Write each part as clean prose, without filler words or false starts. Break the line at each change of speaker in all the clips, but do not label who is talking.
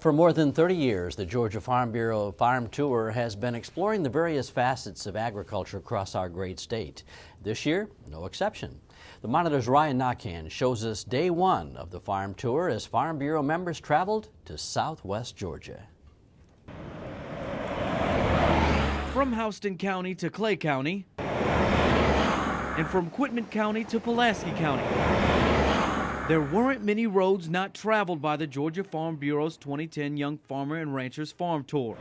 For more than 30 years, the Georgia Farm Bureau Farm Tour has been exploring the various facets of agriculture across our great state. This year, no exception. The Monitor's Ryan Naquin shows us day one of the farm tour as Farm Bureau members traveled to southwest Georgia.
From Houston County to Clay County, and from Quitman County to Pulaski County, there weren't many roads not traveled by the Georgia Farm Bureau's 2010 Young Farmer and Ranchers Farm Tour.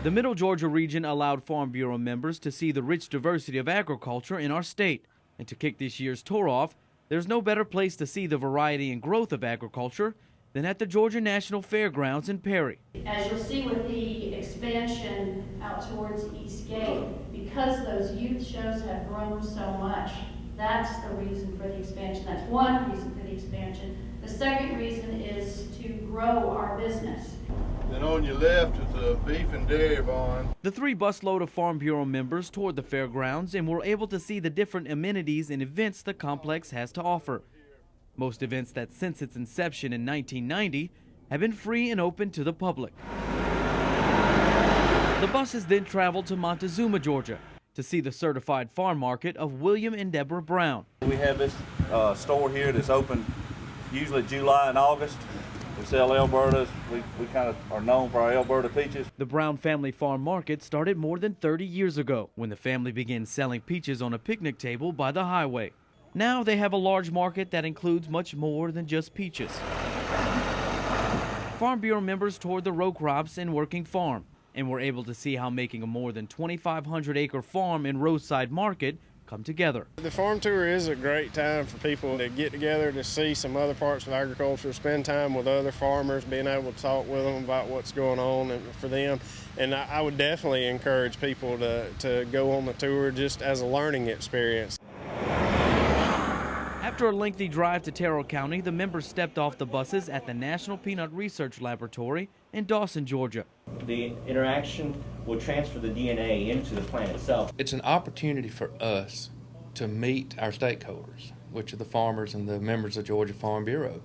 The Middle Georgia region allowed Farm Bureau members to see the rich diversity of agriculture in our state. And to kick this year's tour off, there's no better place to see the variety and growth of agriculture than at the Georgia National Fairgrounds in Perry.
As you'll see with the expansion out towards East Gate, because those youth shows have grown so much, that's the reason for the expansion. That's one reason for the expansion. The second reason is to grow our business.
Then on your left is a beef and dairy barn.
The 3 busload of Farm Bureau members toured the fairgrounds and were able to see the different amenities and events the complex has to offer. Most events that since its inception in 1990 have been free and open to the public. The buses then traveled to Montezuma, Georgia, to see the certified farm market of William and Deborah Brown.
We have this store here that's open usually July and August. We sell Albertas. We kind of are known for our Alberta peaches.
The Brown Family Farm Market started more than 30 years ago when the family began selling peaches on a picnic table by the highway. Now they have a large market that includes much more than just peaches. Farm Bureau members toured the row crops and working farm and were able to see how making a more than 2,500-acre farm and roadside market come together.
The farm tour is a great time for people to get together to see some other parts of agriculture, spend time with other farmers, being able to talk with them about what's going on for them. And I would definitely encourage people to go on the tour just as a learning experience.
After a lengthy drive to Terrell County, the members stepped off the buses at the National Peanut Research Laboratory in Dawson, Georgia.
The interaction will transfer the DNA into the plant itself.
It's an opportunity for us to meet our stakeholders, which are the farmers and the members of Georgia Farm Bureau.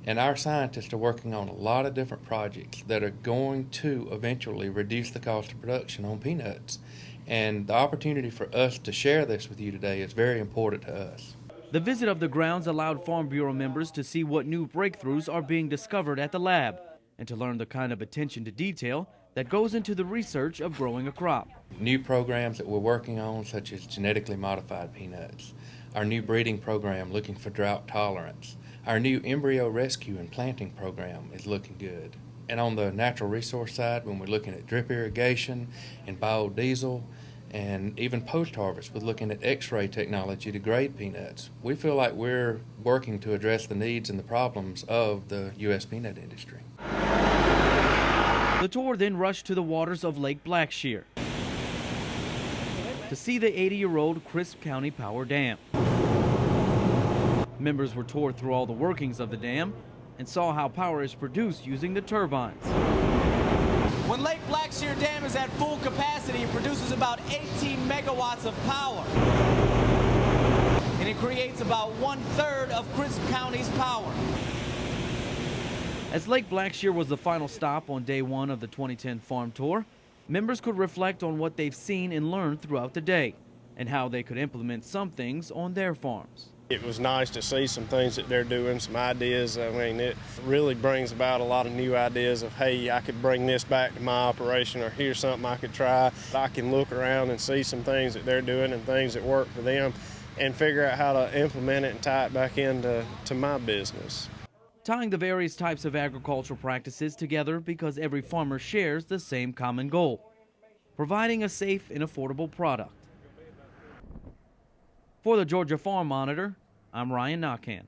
And our scientists are working on a lot of different projects that are going to eventually reduce the cost of production on peanuts. And the opportunity for us to share this with you today is very important to us.
The visit of the grounds allowed Farm Bureau members to see what new breakthroughs are being discovered at the lab and to learn the kind of attention to detail that goes into the research of growing a crop.
New programs that we're working on, such as genetically modified peanuts, our new breeding program looking for drought tolerance, our new embryo rescue and planting program is looking good. And on the natural resource side, when we're looking at drip irrigation and biodiesel, and even post-harvest with looking at X-ray technology to grade peanuts, we feel like we're working to address the needs and the problems of the U.S. peanut industry.
The tour then rushed to the waters of Lake Blackshear to see the 80-year-old Crisp County Power Dam. Members were toured through all the workings of the dam and saw how power is produced using the turbines.
When Lake Blackshear Dam is at full capacity, it produces about 18 megawatts of power. And it creates about 1/3 of Crisp County's power.
As Lake Blackshear was the final stop on day one of the 2010 farm tour, members could reflect on what they've seen and learned throughout the day and how they could implement some things on their farms.
It was nice to see some things that they're doing, some ideas. I mean, it really brings about a lot of new ideas of, hey, I could bring this back to my operation, or here's something I could try. I can look around and see some things that they're doing and things that work for them and figure out how to implement it and tie it back into my business.
Tying the various types of agricultural practices together because every farmer shares the same common goal, providing a safe and affordable product. For the Georgia Farm Monitor, I'm Ryan Naquin.